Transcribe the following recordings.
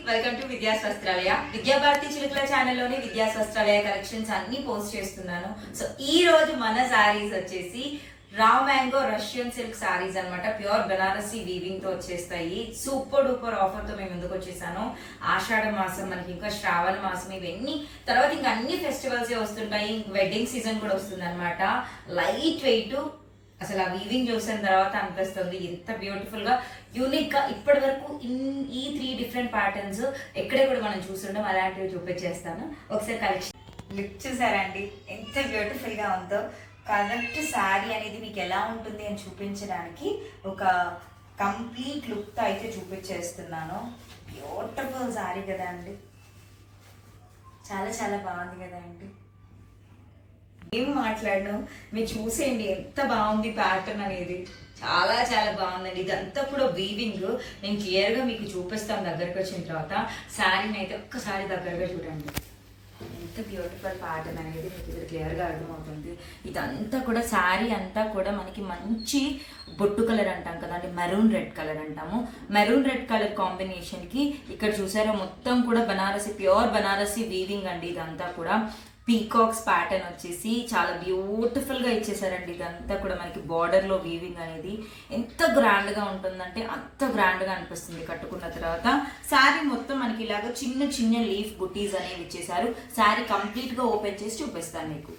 Welcome to Vidya's Vastralaya. Vidyabharati Chilukala ఛానల్లోని Vidya's Vastralaya collections అన్ని post చేస్తున్నాను. సో ఈ రోజు మన సారీస్ వచ్చేసి raw mango Russian silk saris అన్నమాట. ప్యూర్ బనారసి వీవింగ్ తో వచ్చేస్తాయి. సూపర్ డూపర్ ఆఫర్ తో మేము ముందుకు వచ్చేసాను. ఆషాఢ మాసం, మనకి ఇంకా శ్రావణ మాసం, ఇవన్నీ తర్వాత ఇంకా అన్ని ఫెస్టివల్స్ వస్తుంటాయి. వెడ్డింగ్ సీజన్ కూడా వస్తుంది అనమాట. లైట్ వెయిట్, అసలు ఆ వీవింగ్ చూసిన తర్వాత అనిపిస్తుంది ఎంత బ్యూటిఫుల్ గా యూనిక్ గా. ఇప్పటి వరకు ఈ 3 డిఫరెంట్ ప్యాటర్న్స్ ఎక్కడే కూడా మనం చూస్తుంటాం. అలాంటివి చూపించేస్తాను. ఒకసారి కలెక్షన్ లుక్ చూసారండి ఎంత బ్యూటిఫుల్ గా ఉందో. కరెక్ట్ శారీ అనేది మీకు ఎలా ఉంటుంది అని చూపించడానికి ఒక కంప్లీట్ లుక్ తో అయితే చూపించేస్తున్నాను. బ్యూటిఫుల్ శారీ కదా అండి, చాలా చాలా బాగుంది కదా అండి. ఏం మాట్లాడను, మీరు చూసేయండి ఎంత బాగుంది ప్యాటర్న్ అనేది. చాలా చాలా బాగుందండి. ఇదంతా కూడా వీవింగ్. నేను క్లియర్ గా మీకు చూపిస్తాను దగ్గరకు వచ్చిన తర్వాత. శారీని అయితే ఒక్కసారి దగ్గరగా చూడండి. ఎంత బ్యూటిఫుల్ ప్యాటర్న్ అనేది మీకు ఇది క్లియర్ గా అర్థమవుతుంది. ఇదంతా కూడా శారీ అంతా కూడా మనకి మంచి బొట్టు కలర్ అంటాం కదండి, మెరూన్ రెడ్ కలర్ అంటాము. మెరూన్ రెడ్ కలర్ కాంబినేషన్ కి ఇక్కడ చూసారా మొత్తం కూడా బనారసి, ప్యూర్ బనారసి వీవింగ్ అండి. ఇదంతా కూడా పీకాక్స్ ప్యాటర్న్ వచ్చేసి చాలా బ్యూటిఫుల్ గా ఇచ్చేసారండి. ఇదంతా కూడా మనకి బార్డర్ లో వీవింగ్ అనేది ఎంత గ్రాండ్ గా ఉంటుందంటే అంత గ్రాండ్ గా అనిపిస్తుంది కట్టుకున్న తర్వాత. శారీ మొత్తం మనకి ఇలాగ చిన్న చిన్న లీఫ్ బుటీస్ అనేవి ఇచ్చేసారు. శారీ కంప్లీట్ గా ఓపెన్ చేసి చూపిస్తాను మీకు.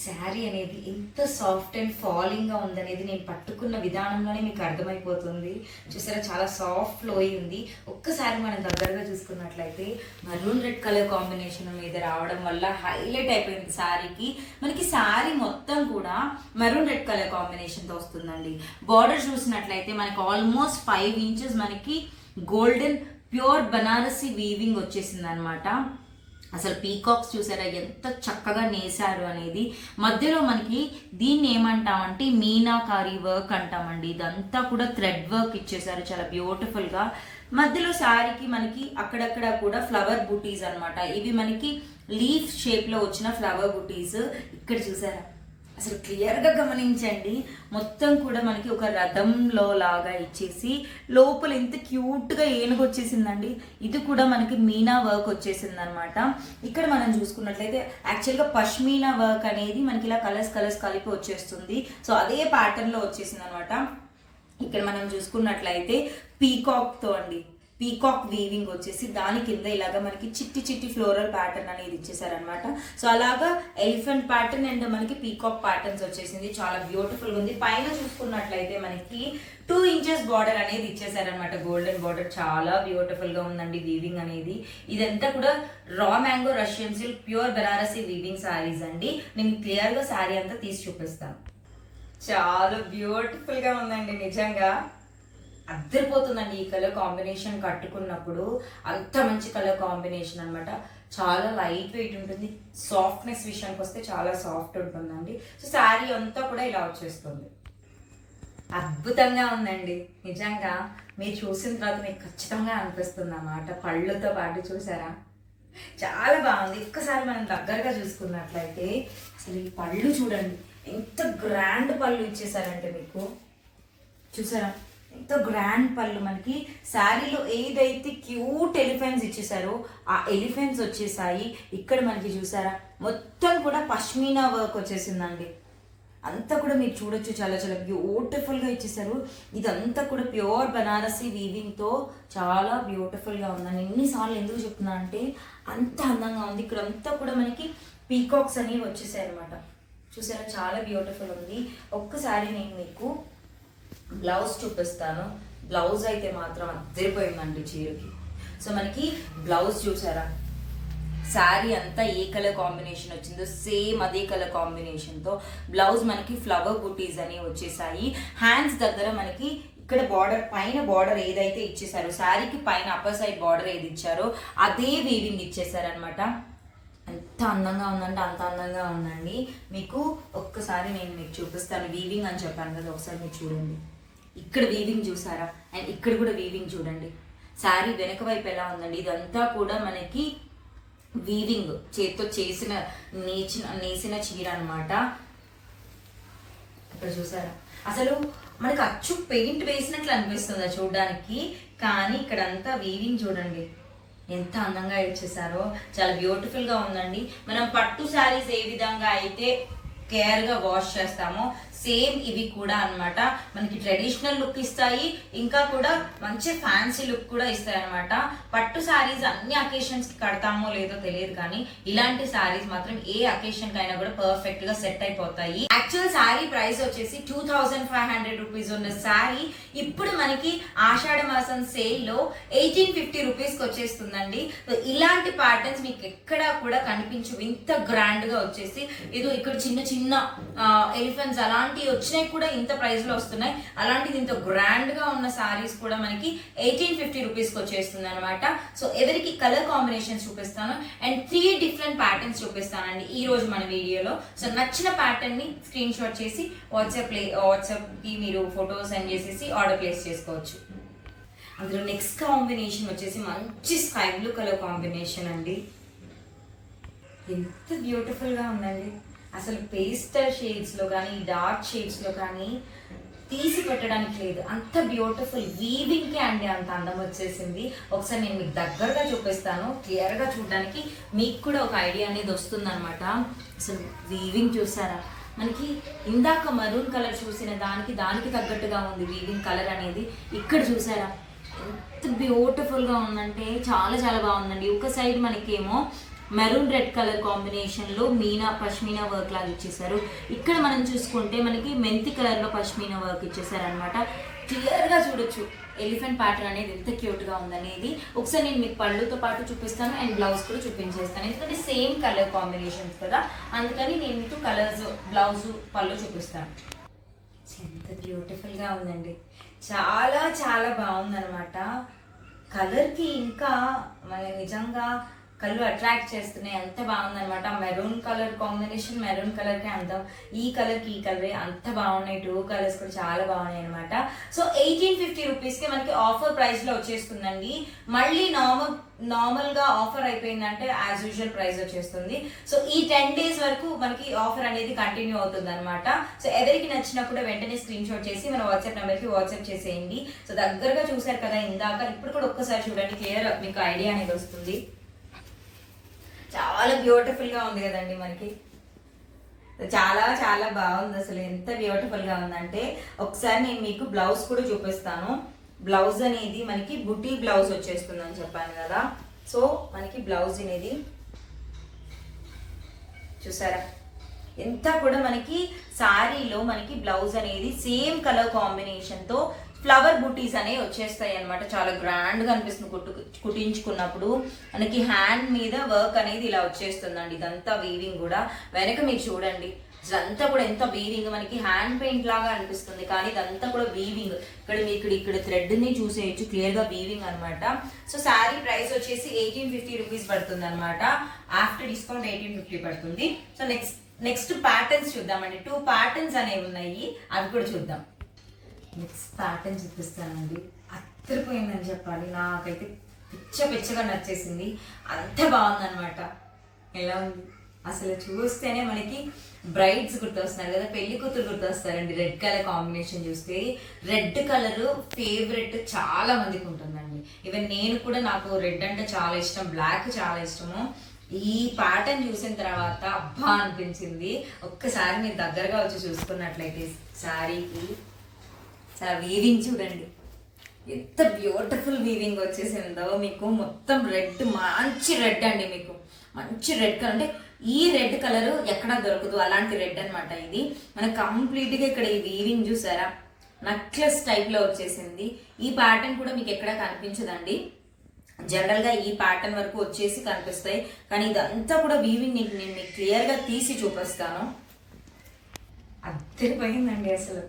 శారీ అనేది ఎంత సాఫ్ట్ అండ్ ఫాలింగ్ గా ఉందనేది నేను పట్టుకున్న విధానంలోనే మీకు అర్థమైపోతుంది. చూసారా చాలా సాఫ్ట్ ఫ్లోయి ఉంది. ఒక్కసారి మనం దగ్గరగా చూసుకున్నట్లయితే మరూన్ రెడ్ కలర్ కాంబినేషన్ మీద రావడం వల్ల హైలైట్ అయిపోయింది శారీకి. మనకి శారీ మొత్తం కూడా మరూన్ రెడ్ కలర్ కాంబినేషన్ తో వస్తుందండి. బార్డర్ చూసినట్లయితే మనకి ఆల్మోస్ట్ 5 inches మనకి గోల్డెన్ ప్యూర్ బనారసి వీవింగ్ వచ్చేసింది అనమాట. అసలు పీకాక్స్ చూసారా ఎంత చక్కగా నేసారు అనేది. మధ్యలో మనకి దీన్ని ఏమంటామంటే మీనాకారి వర్క్ అంటామండి. ఇదంతా కూడా థ్రెడ్ వర్క్ ఇచ్చేసారు చాలా బ్యూటిఫుల్ గా. మధ్యలో శారీకి మనకి అక్కడక్కడ కూడా ఫ్లవర్ బుటీస్ అనమాట. ఇవి మనకి లీఫ్ షేప్ లో వచ్చిన ఫ్లవర్ బుటీస్ ఇక్కడ చూసారా. అసలు క్లియర్ గా గమనించండి, మొత్తం కూడా మనకి ఒక రథంలో లాగా ఇచ్చేసి లోపల ఎంత క్యూట్ గా ఏనుగు వచ్చేసిందండి. ఇది కూడా మనకి మీనా వర్క్ వచ్చేసింది అనమాట. ఇక్కడ మనం చూసుకున్నట్లయితే యాక్చువల్ గా పష్మీనా వర్క్ అనేది మనకి ఇలా కలర్స్ కలిపి వచ్చేస్తుంది. సో అదే ప్యాటర్న్ లో వచ్చేసింది అనమాట. ఇక్కడ మనం చూసుకున్నట్లయితే పీకాక్ తో అండి, పీకాక్ వీవింగ్ వచ్చేసి దాని కింద ఇలాగ మనకి చిట్టి చిట్టి ఫ్లోరల్ ప్యాటర్న్ అనేది ఇచ్చేసారనమాట. సో అలాగా ఎలిఫెంట్ ప్యాటర్న్ అండ్ మనకి పీకాక్ ప్యాటర్న్స్ వచ్చేసింది. చాలా బ్యూటిఫుల్ గా ఉంది. పైన చూసుకున్నట్లయితే మనకి 2 inches బార్డర్ అనేది ఇచ్చేసారనమాట. గోల్డెన్ బార్డర్ చాలా బ్యూటిఫుల్ గా ఉందండి వీవింగ్ అనేది. ఇదంతా కూడా raw mango Russian silk pure Banarasi weaving saris అండి. నేను క్లియర్ గా శారీ అంతా తీసి చూపిస్తాను. చాలా బ్యూటిఫుల్ గా ఉందండి, నిజంగా అద్దరిపోతుందండి ఈ కలర్ కాంబినేషన్ కట్టుకున్నప్పుడు. అంత మంచి కలర్ కాంబినేషన్ అనమాట. చాలా లైట్ వెయిట్ ఉంటుంది. సాఫ్ట్నెస్ విషయానికి వస్తే చాలా సాఫ్ట్ ఉంటుందండి. సో శారీ అంతా కూడా ఇలా వచ్చేస్తుంది. అద్భుతంగా ఉందండి నిజంగా. మీరు చూసిన తర్వాత మీకు ఖచ్చితంగా అనిపిస్తుంది అన్నమాట. పళ్ళుతో పాటు చూసారా చాలా బాగుంది. ఒక్కసారి మనం దగ్గరగా చూసుకున్నట్లయితే అసలు ఈ పళ్ళు చూడండి ఎంత గ్రాండ్ పళ్ళు ఇచ్చేసారంటే మీకు. చూసారా ఎంత గ్రాండ్ పళ్ళు. మనకి శారీలో ఏదైతే క్యూట్ ఎలిఫెంట్స్ ఇచ్చేసారో ఆ ఎలిఫెంట్స్ వచ్చేసాయి. ఇక్కడ మనకి చూసారా మొత్తం కూడా పష్మీనా వర్క్ వచ్చేసిందండి. అంతా కూడా మీరు చూడొచ్చు, చాలా చాలా బ్యూటిఫుల్ గా ఇచ్చేసారు. ఇదంతా కూడా ప్యూర్ బనారసి వీవింగ్ తో చాలా బ్యూటిఫుల్ గా ఉందండి. ఎన్నిసార్లు ఎందుకు చెప్తున్నా అంటే అంత అందంగా ఉంది. ఇక్కడ అంతా కూడా మనకి పీకాక్స్ అనేవి వచ్చేసాయి అనమాట. చూసారా చాలా బ్యూటిఫుల్ ఉంది. ఒక్కసారి నేను మీకు బ్లౌజ్ చూపిస్తాను. బ్లౌజ్ అయితే మాత్రం అద్దరిపోయిందండి చీరకి. సో మనకి బ్లౌజ్ చూసారా, శారీ అంతా ఏ కలర్ కాంబినేషన్ వచ్చిందో సేమ్ అదే కలర్ కాంబినేషన్ తో బ్లౌజ్ మనకి ఫ్లవర్ బుటీస్ అనేవి వచ్చేసాయి. హ్యాండ్స్ దగ్గర మనకి ఇక్కడ బార్డర్, పైన బార్డర్ ఏదైతే ఇచ్చేసారో శారీకి పైన అప్పర్ సైడ్ బార్డర్ ఏది ఇచ్చారో అదే వీవింగ్ ఇచ్చేసారనమాట. ఎంత అందంగా ఉందంటే అంత అందంగా ఉందండి. మీకు ఒక్కసారి నేను మీకు చూపిస్తాను. వీవింగ్ అని చెప్పాను కదా, ఒకసారి మీరు చూడండి. ఇక్కడ వీవింగ్ చూసారా, అండ్ ఇక్కడ కూడా వీవింగ్ చూడండి. శారీ వెనక వైపు ఎలా ఉందండి. ఇదంతా కూడా మనకి వీవింగ్ చేతితో చేసిన నేసిన చీర అనమాట. ఇక్కడ చూసారా అసలు మనకు అచ్చు పెయింట్ వేసినట్లు అనిపిస్తుంది చూడడానికి. కానీ ఇక్కడ అంతా వీవింగ్ చూడండి ఎంత అందంగా ఇచ్చేసారో, చాలా బ్యూటిఫుల్ గా ఉందండి. మనం పట్టు శారీస్ ఏ విధంగా అయితే కేర్ గా వాష్ చేస్తామో సేమ్ ఇవి కూడా అన్నమాట. మనకి ట్రెడిషనల్ లుక్ ఇస్తాయి, ఇంకా కూడా మంచి ఫ్యాన్సీ లుక్ కూడా ఇస్తాయి అనమాట. పట్టు శారీస్ అన్ని అకేషన్స్ కి కడతామో లేదో తెలియదు, కానీ ఇలాంటి శారీస్ మాత్రం ఏ అకేషన్ కైనా కూడా పర్ఫెక్ట్ గా సెట్ అయిపోతాయి. యాక్చువల్ శారీ ప్రైస్ వచ్చేసి 2500 రూపీస్ ఉన్న శారీ ఇప్పుడు మనకి ఆషాఢ మాసం సేల్ లో 1850 రూపీస్ కి వచ్చేస్తుందండి. ఇలాంటి ప్యాటర్న్స్ మీకు ఎక్కడా కూడా కనిపించవు, ఇంత గ్రాండ్ గా వచ్చేసి. ఇది ఇక్కడ చిన్న చిన్న ఎలిఫెంట్స్ అలాంటి వచ్చినాయి కూడా ఇంత ప్రైస్ లో వస్తున్నాయి. అలాంటిది ఇంత గ్రాండ్ గా ఉన్న సారీస్ కూడా మనకి 1850 రూపీస్ కి వచ్చేస్తుంది అనమాట. సో ఎవరికి కలర్ కాంబినేషన్స్ చూపిస్తాను అండ్ 3 డిఫరెంట్ ప్యాటర్న్స్ చూపిస్తానండి ఈ రోజు మన వీడియోలో. సో నచ్చిన ప్యాటర్న్ ని స్క్రీన్ షాట్ చేసి వాట్సాప్ కి మీరు ఫోటో సెండ్ చేసేసి ఆర్డర్ ప్లేస్ చేసుకోవచ్చు. అందులో నెక్స్ట్ కాంబినేషన్ వచ్చేసి మంచి స్కై బ్లూ కలర్ కాంబినేషన్ అండి. ఎంత బ్యూటిఫుల్ గా ఉందండి. అసలు పేస్టల్ షేడ్స్ లో కానీ డార్క్ షేడ్స్ లో కానీ తీసి పెట్టడానికి లేదు, అంత బ్యూటిఫుల్ వీవింగ్ కే అండి అంత అందం వచ్చేసింది. ఒకసారి నేను మీకు దగ్గరగా చూపిస్తాను, క్లియర్ గా చూడడానికి మీకు కూడా ఒక ఐడియా అనేది వస్తుంది అనమాట. అసలు వీవింగ్ చూసారా, మనకి ఇందాక మరూన్ కలర్ చూసిన దానికి తగ్గట్టుగా ఉంది వీవింగ్ కలర్ అనేది. ఇక్కడ చూసారా ఎంత బ్యూటిఫుల్ గా ఉందంటే చాలా చాలా బాగుందండి. ఒక సైడ్ మనకేమో మెరూన్ రెడ్ కలర్ కాంబినేషన్ లో పష్మీనా వర్క్ లాగా ఇచ్చేసారు. ఇక్కడ మనం చూసుకుంటే మనకి మెంతి కలర్ లో పష్మీనా వర్క్ ఇచ్చేసారు అనమాట. క్లియర్ గా చూడొచ్చు ఎలిఫెంట్ ప్యాటర్న్ అనేది ఎంత క్యూట్ గా ఉందనేది. ఒకసారి నేను మీకు పళ్ళుతో పాటు చూపిస్తాను అండ్ బ్లౌజ్ కూడా చూపించేస్తాను, ఎందుకంటే సేమ్ కలర్ కాంబినేషన్స్ కదా, అందుకని నేను మీకు కలర్స్ బ్లౌజ్ పళ్ళు చూపిస్తాను. ఎంత బ్యూటిఫుల్ గా ఉందండి, చాలా చాలా బాగుంది అనమాట. కలర్ కి ఇంకా మన నిజంగా కళ్ళు అట్రాక్ట్ చేస్తున్నాయి, అంత బాగుంది అనమాట. Maroon colour combination, maroon colour కి అందం, ఈ కలర్ కి ఈ కలర్ అంత బాగున్నాయి. 2 కలర్స్ కూడా చాలా బాగున్నాయి అనమాట. సో 1850 రూపీస్ కి మనకి ఆఫర్ ప్రైస్ లో వచ్చేస్తుందండి. మళ్ళీ నార్మల్ గా ఆఫర్ అయిపోయిందంటే యాజ్ యూజువల్ ప్రైస్ వచ్చేస్తుంది. సో ఈ 10 days వరకు మనకి ఆఫర్ అనేది కంటిన్యూ అవుతుంది అనమాట. సో ఎవరికి నచ్చినప్పుడు వెంటనే స్క్రీన్ షాట్ చేసి మన వాట్సాప్ నెంబర్ కి వాట్సాప్ చేసేయండి. సో దగ్గరగా చూసారు కదా ఇందాక, ఇప్పుడు కూడా ఒక్కసారి చూడండి, క్లియర్ మీకు ఐడియా అనేది వస్తుంది. చాలా బ్యూటిఫుల్ గా ఉంది కదండి, మనకి చాలా చాలా బాగుంది. అసలు ఎంత బ్యూటిఫుల్ గా ఉందంటే ఒకసారి నేను మీకు బ్లౌజ్ కూడా చూపిస్తాను. బ్లౌజ్ అనేది మనకి బుటీ బ్లౌజ్ వచ్చేస్తుంది అని చెప్పాను కదా. సో మనకి బ్లౌజ్ అనేది చూసారా, ఎంత కూడా మనకి సారీలో మనకి బ్లౌజ్ అనేది సేమ్ కలర్ కాంబినేషన్ తో ఫ్లవర్ బూటీస్ అనేవి వచ్చేస్తాయి అనమాట. చాలా గ్రాండ్ గా అనిపిస్తుంది కుట్టించుకున్నప్పుడు. మనకి హ్యాండ్ మీద వర్క్ అనేది ఇలా వచ్చేస్తుందండి. ఇదంతా వీవింగ్ కూడా వెనక మీరు చూడండి, ఇదంతా కూడా ఎంత వీవింగ్, మనకి హ్యాండ్ పెయింట్ లాగా అనిపిస్తుంది కానీ ఇదంతా కూడా వీవింగ్. ఇక్కడ థ్రెడ్ ని చూసేయచ్చు, క్లియర్ గా వీవింగ్ అనమాట. సో శారీ ప్రైస్ వచ్చేసి 1850 రూపీస్ పడుతుంది అనమాట. ఆఫ్టర్ డిస్కౌంట్ 1850 పడుతుంది. సో నెక్స్ట్ ప్యాటర్న్స్ చూద్దామండి. 2 ప్యాటర్న్స్ అనేవి ఉన్నాయి, అవి కూడా చూద్దాం. నెక్స్ట్ ప్యాటర్న్ చూపిస్తానండి. అత్తరిపోయిందని చెప్పాలి, నాకైతే పిచ్చగా నచ్చేసింది, అంత బాగుందనమాట. ఎలా ఉంది అసలు చూస్తేనే మనకి బ్రైడ్స్ గుర్తొస్తున్నారు కదా, పెళ్లి కూతురు గుర్తొస్తారండి. రెడ్ కలర్ కాంబినేషన్ చూస్తే రెడ్ కలర్ ఫేవరెట్ చాలా మందికి ఉంటుందండి. ఈవెన్ నేను కూడా, నాకు రెడ్ అంటే చాలా ఇష్టం, బ్లాక్ చాలా ఇష్టము. ఈ ప్యాటర్న్ చూసిన తర్వాత అబ్బా అనిపించింది. ఒక్కసారి మీరు దగ్గరగా వచ్చి చూసుకున్నట్లయితే శారీకి వీవింగ్ చూడండి ఎంత బ్యూటిఫుల్ వీవింగ్ వచ్చేసిందో. మీకు మొత్తం రెడ్, మంచి రెడ్ అండి, మీకు మంచి రెడ్ కలర్, అంటే ఈ రెడ్ కలర్ ఎక్కడా దొరకదు అలాంటి రెడ్ అనమాట. ఇది మనకు కంప్లీట్ గా ఇక్కడ ఈ వీవింగ్ చూసారా, నెక్లెస్ టైప్ లో వచ్చేసింది. ఈ ప్యాటర్న్ కూడా మీకు ఎక్కడా కనిపించదండి. జనరల్ గా ఈ ప్యాటర్న్ వరకు వచ్చేసి కనిపిస్తాయి, కానీ ఇదంతా కూడా వీవింగ్ నేను మీకు క్లియర్ గా తీసి చూపిస్తాను. అద్దరిపోయిందండి, అసలు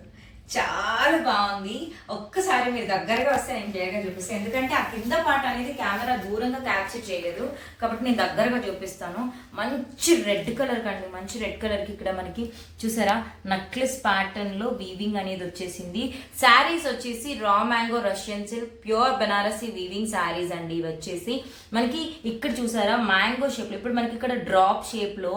చాలా బాగుంది. ఒక్కసారి మీరు దగ్గరగా వస్తే నేను క్లియర్గా చూపిస్తాను, ఎందుకంటే ఆ కింద పాట అనేది కెమెరా దూరంగా క్యాప్చర్ చేయలేదు కాబట్టి నేను దగ్గరగా చూపిస్తాను. మంచి రెడ్ కలర్ కండి, మంచి రెడ్ కలర్ కి ఇక్కడ మనకి చూసారా నెక్లెస్ ప్యాటర్న్ లో వీవింగ్ అనేది వచ్చేసింది. శారీస్ వచ్చేసి raw mango Russian silk pure Banarasi weaving saris అండి. ఇవి వచ్చేసి మనకి ఇక్కడ చూసారా మ్యాంగో షేప్ లో, ఇప్పుడు మనకి ఇక్కడ డ్రాప్ షేప్ లో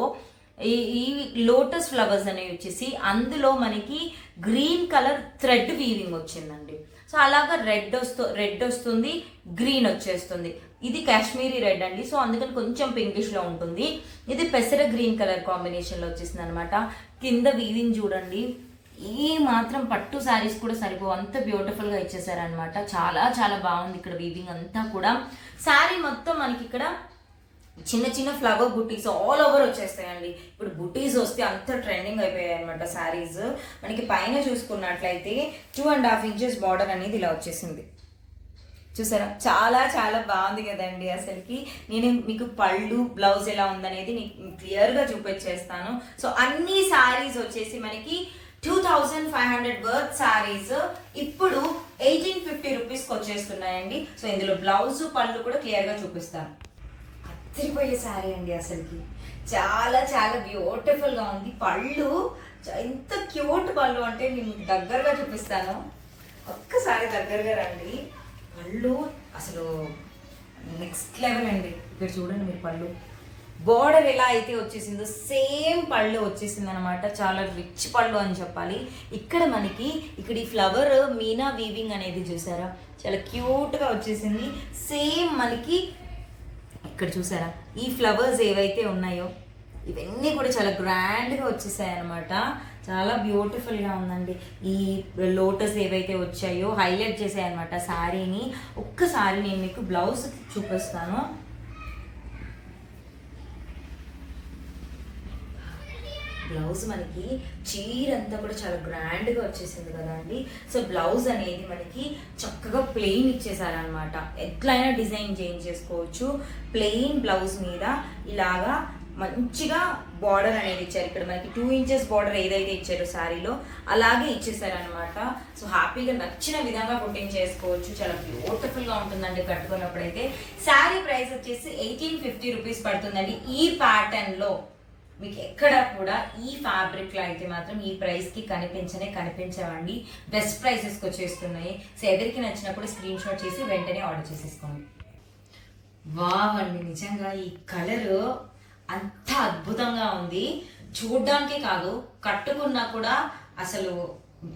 ఈ లోటస్ ఫ్లవర్స్ అనేవి వచ్చేసి అందులో మనకి గ్రీన్ కలర్ థ్రెడ్ వీవింగ్ వచ్చిందండి. సో అలాగా రెడ్ వస్తుంది, గ్రీన్ వచ్చేస్తుంది. ఇది కాశ్మీరీ రెడ్ అండి, సో అందుకని కొంచెం పింకిష్ లో ఉంటుంది. ఇది పెసర గ్రీన్ కలర్ కాంబినేషన్ లో వచ్చేసింది అనమాట. కింద వీవింగ్ చూడండి, ఏ మాత్రం పట్టు శారీస్ కూడా సరిపో అంత బ్యూటిఫుల్ గా ఇచ్చేసారనమాట. చాలా చాలా బాగుంది ఇక్కడ వీవింగ్ అంతా కూడా. శారీ మొత్తం మనకి ఇక్కడ చిన్న చిన్న ఫ్లవర్ బుటీస్ ఆల్ ఓవర్ వచ్చేస్తాయండి. ఇప్పుడు బుటీస్ వస్తే అంత ట్రెండింగ్ అయిపోయాయి అనమాట శారీస్. మనకి పైన చూసుకున్నట్లయితే 2.5 ఇంచెస్ బార్డర్ అనేది ఇలా వచ్చేసింది. చూసారా, చాలా చాలా బాగుంది కదండి. అసలుకి నేను మీకు పళ్ళు బ్లౌజ్ ఎలా ఉందనేది క్లియర్ గా చూపించేస్తాను. సో అన్ని శారీస్ వచ్చేసి మనకి 2500 వర్త్ శారీస్ ఇప్పుడు 1850 రూపీస్కి వచ్చేస్తున్నాయండి. సో ఇందులో బ్లౌజ్ పళ్ళు కూడా క్లియర్ గా చూపిస్తాను. అద్దరిపోయే శారీ అండి, అసలుకి చాలా చాలా బ్యూటిఫుల్ గా ఉంది. పళ్ళు ఎంత క్యూట్ పళ్ళు అంటే నేను దగ్గరగా చూపిస్తాను. ఒక్కసారి దగ్గరగా రండి. పళ్ళు అసలు నెక్స్ట్ లెవెల్ అండి. ఇక్కడ చూడండి మీరు, పళ్ళు బోర్డర్ ఎలా అయితే వచ్చేసిందో సేమ్ పళ్ళు వచ్చేసింది అనమాట. చాలా రిచ్ పళ్ళు అని చెప్పాలి. ఇక్కడ మనకి ఇక్కడ ఈ ఫ్లవర్ మీనా వీవింగ్ అనేది చూసారా, చాలా క్యూట్ గా వచ్చేసింది. సేమ్ మనకి ఇక్కడ చూసారా, ఈ ఫ్లవర్స్ ఏవైతే ఉన్నాయో ఇవన్నీ కూడా చాలా గ్రాండ్ గా వచ్చేసాయి అనమాట. చాలా బ్యూటిఫుల్ గా ఉందండి. ఈ లోటస్ ఏవైతే వచ్చాయో హైలైట్ చేసాయి అనమాట శారీని. ఒక్కసారి నేను మీకు బ్లౌజ్ చూపిస్తాను. బ్లౌజ్ మనకి చీర అంతా కూడా చాలా గ్రాండ్ గా వచ్చేసింది కదా అండి. సో బ్లౌజ్ అనేది మనకి చక్కగా ప్లెయిన్ ఇచ్చేసారనమాట. ఎట్లయినా డిజైన్ చేంజ్ చేసుకోవచ్చు. ప్లెయిన్ బ్లౌజ్ మీద ఇలాగా మంచిగా బార్డర్ అనేది ఇచ్చారు. ఇక్కడ మనకి 2 ఇంచెస్ బార్డర్ ఏదైతే ఇచ్చారో శారీలో అలాగే ఇచ్చేసారనమాట. సో హ్యాపీగా నచ్చిన విధంగా కుట్టింగ్ చేసుకోవచ్చు. చాలా బ్యూటిఫుల్ గా ఉంటుందండి కట్టుకున్నప్పుడైతే. శారీ ప్రైస్ వచ్చేసి 1850 రూపీస్ పడుతుందండి. ఈ ప్యాటర్న్ లో మీకు ఎక్కడ కూడా ఈ ఫ్యాబ్రిక్ లో అయితే మాత్రం ఈ ప్రైస్ కి కనిపించవండి. బెస్ట్ ప్రైసెస్ కి వచ్చేస్తున్నాయి. సో ఎవరికి నచ్చినప్పుడు స్క్రీన్ షాట్ చేసి వెంటనే ఆర్డర్ చేసేసుకోండి. వావ్ అండి, నిజంగా ఈ కలర్ అంత అద్భుతంగా ఉంది. చూడ్డానికే కాదు, కట్టుకున్నా కూడా అసలు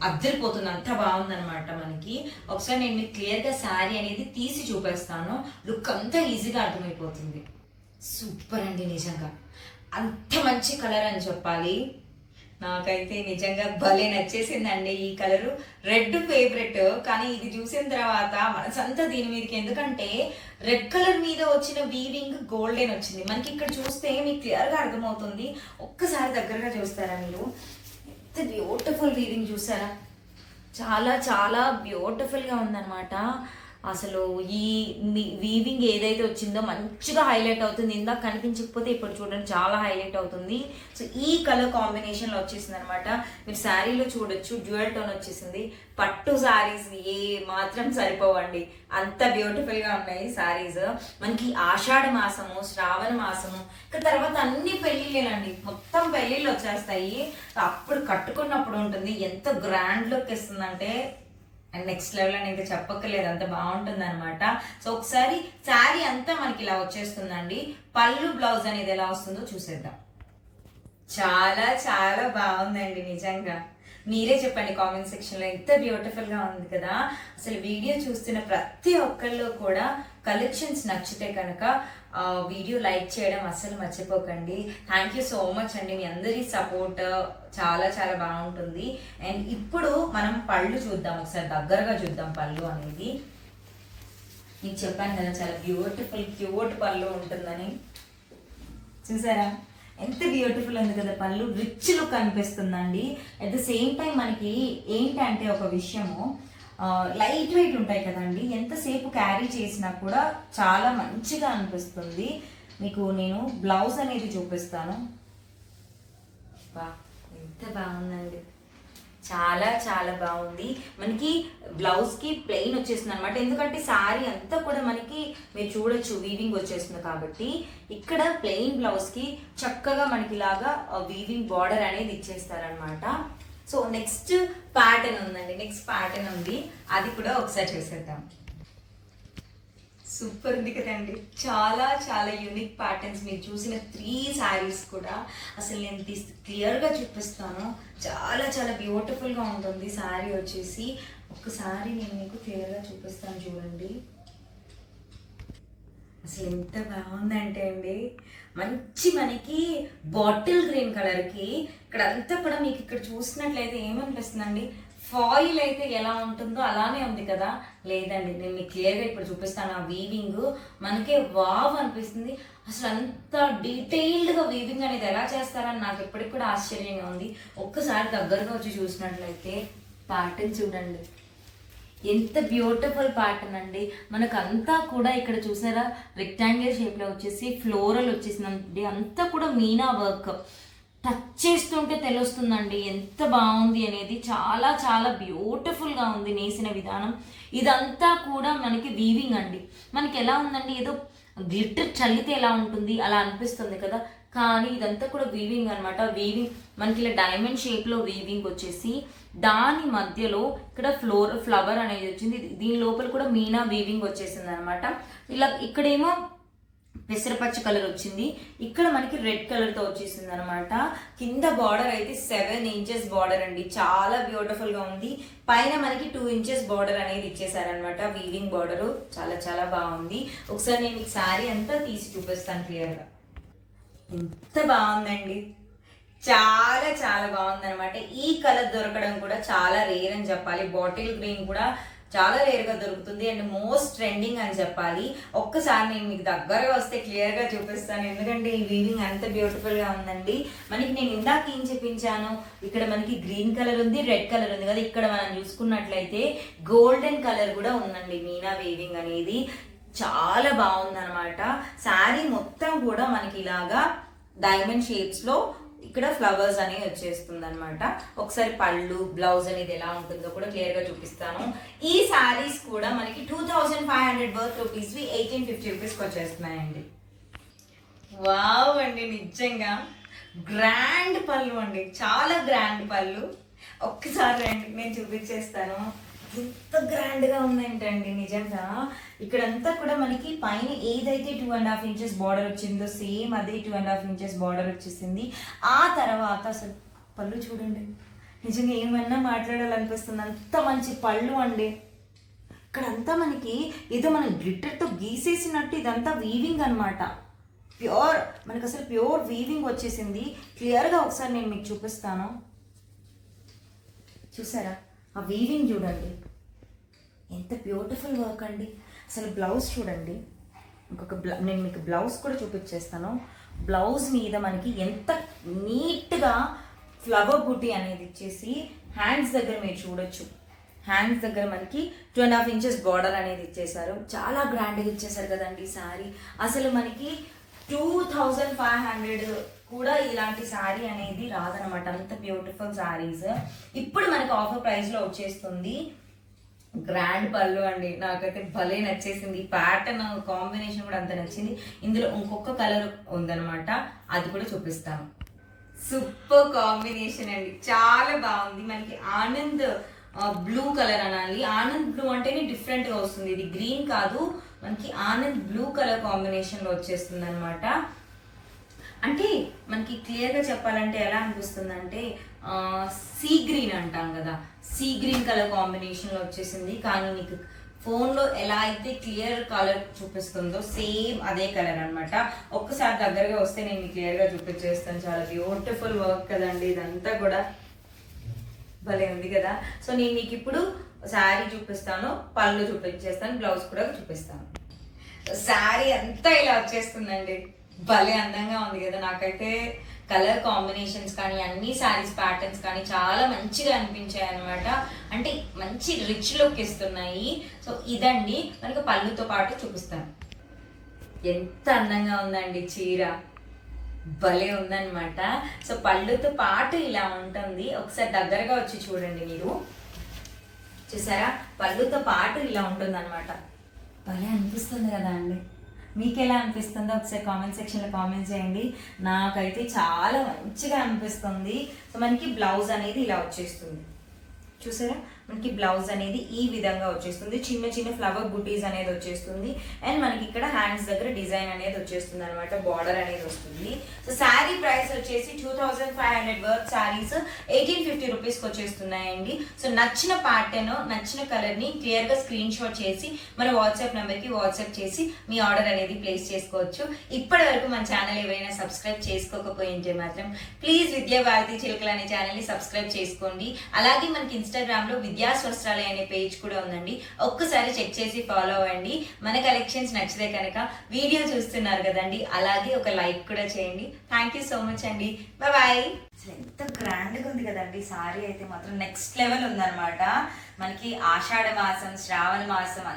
అద్దరిపోతుంది, అంత బాగుందనమాట మనకి. ఒకసారి నేను మీకు క్లియర్ గా శారీ అనేది తీసి చూపిస్తాను. లుక్ అంతా ఈజీగా అర్థమైపోతుంది. సూపర్ అండి, నిజంగా అంత మంచి కలర్ అని చెప్పాలి. నాకైతే నిజంగా భలే నచ్చేసిందండి ఈ కలరు. రెడ్ ఫేవరెట్, కానీ ఇది చూసిన తర్వాత మనసంతా దీని మీదకి. ఎందుకంటే రెడ్ కలర్ మీద వచ్చిన వీవింగ్ గోల్డెన్ వచ్చింది మనకి. ఇక్కడ చూస్తే మీకు క్లియర్ గా అర్థమవుతుంది. ఒక్కసారి దగ్గరగా చూస్తారా మీరు, ఎంత బ్యూటిఫుల్ వీవింగ్ చూసారా. చాలా చాలా బ్యూటిఫుల్ గా ఉందన్నమాట. అసలు ఈ వీవింగ్ ఏదైతే వచ్చిందో మంచిగా హైలైట్ అవుతుంది. ఇందాక కనిపించకపోతే ఇప్పుడు చూడండి చాలా హైలైట్ అవుతుంది. సో ఈ కలర్ కాంబినేషన్ లో వచ్చేసింది అనమాట. మీరు శారీలో చూడొచ్చు, డ్యూయల్ టోన్ వచ్చేసింది. పట్టు శారీస్ ఏ మాత్రం సరిపోవండి, అంత బ్యూటిఫుల్ గా ఉన్నాయి శారీస్. మనకి ఆషాఢ మాసము, శ్రావణ మాసము, ఇంకా తర్వాత అన్ని పెళ్లిళ్ళండి, మొత్తం పెళ్లిళ్ళు వచ్చేస్తాయి. అప్పుడు కట్టుకున్నప్పుడు ఉంటుంది ఎంత గ్రాండ్ లుక్ ఇస్తుందంటే అండ్ నెక్స్ట్ లెవెల్ అని ఇంకా చెప్పక్కర్లేదు, అంత బాగుంటుంది అనమాట. సో ఒకసారి శారీ అంతా మనకి ఇలా వచ్చేస్తుందండి. పళ్ళు బ్లౌజ్ అనేది ఎలా వస్తుందో చూసేద్దాం. చాలా చాలా బాగుందండి నిజంగా. మీరే చెప్పండి కామెంట్ సెక్షన్ లో, ఎంత బ్యూటిఫుల్ గా ఉంది కదా. అసలు వీడియో చూస్తున్న ప్రతి ఒక్కళ్ళు కూడా కలెక్షన్స్ నచ్చితే కనుక వీడియో లైక్ చేయడం అస్సలు మర్చిపోకండి. థ్యాంక్ యూ సో మచ్ అండి, మీ అందరి సపోర్ట్ చాలా చాలా బాగుంటుంది. అండ్ ఇప్పుడు మనం పళ్ళు చూద్దాం, ఒకసారి దగ్గరగా చూద్దాం పళ్ళు అనేది. మీకు చెప్పాను కదా చాలా బ్యూటిఫుల్ క్యూట్ పళ్ళు ఉంటుందని. చూసారా ఎంత బ్యూటిఫుల్ ఉంది కదా పళ్ళు, రిచ్ లుక్ అనిపిస్తుందండి. అట్ ద సేమ్ టైం మనకి ఏంటంటే ఒక విషయము, లైట్ వెయిట్ ఉంటాయి కదండి, ఎంతసేపు క్యారీ చేసినా కూడా చాలా మంచిగా అనిపిస్తుంది. మీకు నేను బ్లౌజ్ అనేది చూపిస్తాను. ఎంత బాగుందండి, చాలా చాలా బాగుంది. మనకి బ్లౌజ్ కి ప్లెయిన్ వచ్చేస్తుంది అనమాట. ఎందుకంటే శారీ అంతా కూడా మనకి మీరు చూడొచ్చు వీవింగ్ వచ్చేస్తుంది కాబట్టి. ఇక్కడ ప్లెయిన్ బ్లౌజ్ కి చక్కగా మనకి ఇలాగా వీవింగ్ బార్డర్ అనేది ఇచ్చేస్తారనమాట. సో నెక్స్ట్ ప్యాటర్న్ ఉందండి, నెక్స్ట్ ప్యాటర్న్ ఉంది, అది కూడా ఒకసారి చూసేద్దాం. సూపర్ ఉంది కదండి. చాలా చాలా యూనిక్ ప్యాటర్న్స్. మీరు చూసిన 3 శారీస్ కూడా అసలు నేను క్లియర్గా చూపిస్తాను. చాలా చాలా బ్యూటిఫుల్గా ఉంటుంది శారీ వచ్చేసి. ఒక్కసారి నేను మీకు క్లియర్గా చూపిస్తాను చూడండి. అసలు ఎంత బాగుందంటే అండి, మంచి మనకి బాటిల్ గ్రీన్ కలర్కి ఇక్కడ అంతా కూడా మీకు ఇక్కడ చూసినట్లయితే ఏమనిపిస్తుందండి, ఫాయిల్ అయితే ఎలా ఉంటుందో అలానే ఉంది కదా. లేదండి, నేను మీకు క్లియర్గా ఇప్పుడు చూపిస్తాను. ఆ వీవింగ్ మనకే వావ్ అనిపిస్తుంది. అసలు అంత డీటెయిల్డ్గా వీవింగ్ అనేది ఎలా చేస్తారని నాకు ఎప్పటికి కూడా ఆశ్చర్యంగా ఉంది. ఒక్కసారి దగ్గరగా వచ్చి చూసినట్లయితే ప్యాటర్న్ చూడండి, ఎంత బ్యూటిఫుల్ ప్యాటర్న్ అండి. మనకు అంతా కూడా ఇక్కడ చూసారా రెక్టాంగిల్ షేప్లో వచ్చేసి ఫ్లోరల్ వచ్చేసిందండి. అంతా కూడా మీనా వర్క్, టచ్ చేస్తుంటే తెలుస్తుందండి ఎంత బాగుంది అనేది. చాలా చాలా బ్యూటిఫుల్గా ఉంది నేసిన విధానం. ఇదంతా కూడా మనకి వీవింగ్ అండి. మనకి ఎలా ఉందండి, ఏదో గ్లిటర్ చల్లితే ఎలా ఉంటుంది అలా అనిపిస్తుంది కదా, కానీ ఇదంతా కూడా వీవింగ్ అనమాట. వీవింగ్ మనకి ఇలా డైమండ్ షేప్లో వీవింగ్ వచ్చేసి దాని మధ్యలో ఇక్కడ ఫ్లవర్ అనేది వచ్చింది. దీని లోపల కూడా మీనా వీవింగ్ వచ్చేసింది అనమాట. ఇలా ఇక్కడేమో పెసరపచ్చ కలర్ వచ్చింది, ఇక్కడ మనకి రెడ్ కలర్తో వచ్చేసింది అనమాట. కింద బార్డర్ అయితే 7 ఇంచెస్ బార్డర్ అండి, చాలా బ్యూటిఫుల్గా ఉంది. పైన మనకి 2 ఇంచెస్ బార్డర్ అనేది ఇచ్చేసారనమాట, వీవింగ్ బార్డరు. చాలా చాలా బాగుంది. ఒకసారి నేను మీకు శారీ అంతా తీసి చూపిస్తాను క్లియర్గా. ఎంత బాగుందండి, చాలా చాలా బాగుంది అనమాట. ఈ కలర్ దొరకడం కూడా చాలా రేర్ అని చెప్పాలి. బాటిల్ గ్రీన్ కూడా చాలా రేర్గా దొరుకుతుంది అండ్ మోస్ట్ ట్రెండింగ్ అని చెప్పాలి. ఒక్కసారి నేను మీకు దగ్గరగా వస్తే క్లియర్గా చూపిస్తాను, ఎందుకంటే ఈ వీవింగ్ అంత బ్యూటిఫుల్గా ఉందండి. మనకి నేను ఇందాక ఏం చూపించాను, ఇక్కడ మనకి గ్రీన్ కలర్ ఉంది, రెడ్ కలర్ ఉంది కదా. ఇక్కడ మనం చూసుకున్నట్లయితే గోల్డెన్ కలర్ కూడా ఉందండి మీనా వీవింగ్ అనేది. చాలా బాగుంది అనమాట. శారీ మొత్తం కూడా మనకి ఇలాగా డైమండ్ షేప్స్లో ఇక్కడ ఫ్లవర్స్ అనేవి వచ్చేస్తుంది అనమాట. ఒకసారి పళ్ళు బ్లౌజ్ అనేది ఎలా ఉంటుందో కూడా క్లియర్గా చూపిస్తాను. ఈ శారీస్ కూడా మనకి 2500 వర్త్ రూపీస్వి 1850 రూపీస్కి వచ్చేస్తున్నాయండి. వావ్ అండి, నిజంగా గ్రాండ్ పళ్ళు అండి, చాలా గ్రాండ్ పళ్ళు. ఒక్కసారి రండి నేను చూపించేస్తాను. ఎంత గ్రాండ్గా ఉందంటండి నిజంగా. ఇక్కడంతా కూడా మనకి పైన ఏదైతే 2.5 ఇంచెస్ బార్డర్ వచ్చిందో సేమ్ అదే 2.5 ఇంచెస్ బార్డర్ వచ్చేసింది. ఆ తర్వాత అసలు పళ్ళు చూడండి, నిజంగా ఏమన్నా మాట్లాడాలనిపిస్తుంది, అంత మంచి పళ్ళు అండి. ఇక్కడంతా మనకి ఏదో మనం గ్లిట్టర్తో గీసేసినట్టు ఇదంతా వీవింగ్ అనమాట. ప్యూర్ మనకి అసలు ప్యూర్ వీవింగ్ వచ్చేసింది. క్లియర్గా ఒకసారి నేను మీకు చూపిస్తాను. చూసారా ఆ వీవింగ్ చూడండి, ఎంత బ్యూటిఫుల్ వర్క్ అండి. అసలు బ్లౌజ్ చూడండి, నేను మీకు బ్లౌజ్ కూడా చూపించేస్తాను. బ్లౌజ్ మీద మనకి ఎంత నీట్గా ఫ్లవర్ బుట్టి అనేది ఇచ్చేసి హ్యాండ్స్ దగ్గర మీరు చూడొచ్చు. హ్యాండ్స్ దగ్గర మనకి 2.5 ఇంచెస్ బార్డర్ అనేది ఇచ్చేసారు. చాలా గ్రాండ్గా ఇచ్చేసారు కదండి శారీ. అసలు మనకి 2500 కూడా ఇలాంటి శారీ అనేది రాదనమాట, అంత బ్యూటిఫుల్ శారీస్. ఇప్పుడు మనకి ఆఫర్ ప్రైస్లో వచ్చేస్తుంది. గ్రాండ్ పళ్ళు అండి, నాకైతే భలే నచ్చేసింది. ప్యాటర్న్ కాంబినేషన్ కూడా అంత నచ్చింది. ఇందులో ఇంకొక కలర్ ఉందనమాట, అది కూడా చూపిస్తాను. సూపర్ కాంబినేషన్ అండి, చాలా బాగుంది. మనకి ఆనంద్ బ్లూ కలర్ అనాలి. ఆనంద్ బ్లూ అంటేనే డిఫరెంట్గా వస్తుంది. ఇది గ్రీన్ కాదు, మనకి ఆనంద్ బ్లూ కలర్ కాంబినేషన్లో వచ్చేస్తుంది అనమాట. అంటే మనకి క్లియర్గా చెప్పాలంటే ఎలా అనిపిస్తుంది అంటే సీ గ్రీన్ అంటాం కదా, సీ గ్రీన్ కలర్ కాంబినేషన్లో వచ్చేసింది. కానీ మీకు ఫోన్లో ఎలా అయితే క్లియర్ కలర్ చూపిస్తుందో సేమ్ అదే కలర్ అనమాట. ఒక్కసారి దగ్గరగా వస్తే నేను మీకు క్లియర్గా చూపించేస్తాను. చాలా బ్యూటిఫుల్ వర్క్ కదండి ఇదంతా కూడా, భలే ఉంది కదా. సో నేను మీకు ఇప్పుడు శారీ చూపిస్తాను, పళ్ళు చూపించేస్తాను, బ్లౌజ్ కూడా చూపిస్తాను. శారీ అంతా ఇలా వచ్చేస్తుందండి, భలే అందంగా ఉంది కదా. నాకైతే కలర్ కాంబినేషన్స్ కానీ అన్ని శారీస్ ప్యాటర్న్స్ కానీ చాలా మంచిగా అనిపించాయి అనమాట. అంటే మంచి రిచ్ లుక్ ఇస్తున్నాయి. సో ఇదండి మనకి పళ్ళుతో పాటు చూపిస్తాను. ఎంత అందంగా ఉందండి చీర, భలే ఉందన్నమాట. సో పళ్ళుతో పాటు ఇలా ఉంటుంది. ఒకసారి దగ్గరగా వచ్చి చూడండి మీరు, చూసారా పళ్ళుతో పాటు ఇలా ఉంటుంది అనమాట. భలే అనిపిస్తుంది కదా అండి. మీకు ఎలా అనిపిస్తుందో ఒకసారి కామెంట్ సెక్షన్లో కామెంట్ చేయండి. నాకైతే చాలా మంచిగా అనిపిస్తుంది. సో మనకి బ్లౌజ్ అనేది ఇలా వచ్చేస్తుంది, చూసారా మనకి బ్లౌజ్ అనేది ఈ విధంగా వచ్చేస్తుంది, చిన్న చిన్న ఫ్లవర్ బుటీస్ అనేది వచ్చేస్తుంది. అండ్ మనకి ఇక్కడ హ్యాండ్స్ దగ్గర డిజైన్ అనేది వచ్చేస్తుంది అనమాట, బార్డర్ అనేది వస్తుంది. సో శారీ ప్రైస్ వచ్చేసి 2500 వర్త్ శారీస్ 1850 రూపీస్కి వచ్చేస్తున్నాయండి. సో నచ్చిన ప్యాటర్న్, నచ్చిన కలర్ ని క్లియర్ గా స్క్రీన్ షాట్ చేసి మన వాట్సాప్ నెంబర్ కి వాట్సాప్ చేసి మీ ఆర్డర్ అనేది ప్లేస్ చేసుకోవచ్చు. ఇప్పటి వరకు మన ఛానల్ ఎవరైనా సబ్స్క్రైబ్ చేసుకోకపోయి ఉంటే మాత్రం ప్లీజ్ విద్యా భారతి చిలుకలు అనే ఛానల్ ని సబ్స్క్రైబ్ చేసుకోండి. అలాగే మనకి ఇన్స్టాగ్రామ్ లో విద్యా స్వస్త్రాలయ అనే పేజ్ కూడా ఉందండి, ఒక్కసారి చెక్ చేసి ఫాలో అవ్వండి. మన కలెక్షన్స్ నచ్చితే కనుక వీడియో చూస్తున్నారు కదండి, అలాగే ఒక లైక్ కూడా చేయండి. థ్యాంక్ యూ సో మచ్ అండి, బాయ్. అసలు ఎంత గ్రాండ్ గా ఉంది కదండి సారీ అయితే మాత్రం నెక్స్ట్ లెవెల్ ఉందన్నమాట. మనకి ఆషాఢ మాసం, శ్రావణ మాసం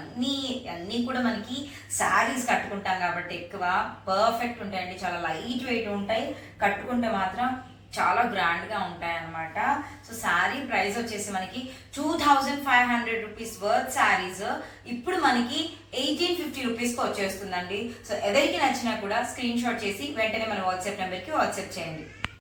అన్నీ కూడా మనకి శారీస్ కట్టుకుంటాం కాబట్టి ఎక్కువ పర్ఫెక్ట్ ఉంటాయండి, చాలా లైట్ వెయిట్ ఉంటాయి, కట్టుకుంటే మాత్రం చాలా గ్రాండ్ గా ఉంటాయి అనమాట. సో శారీ ప్రైస్ వచ్చేసి మనకి 2500 రూపీస్ వర్త్ శారీస్ ఇప్పుడు మనకి 1850 రూపీస్కి వచ్చేస్తుందండి. సో ఎవరికి నచ్చినా కూడా స్క్రీన్ షాట్ చేసి వెంటనే మన వాట్సాప్ నెంబర్కి వాట్సాప్ చేయండి.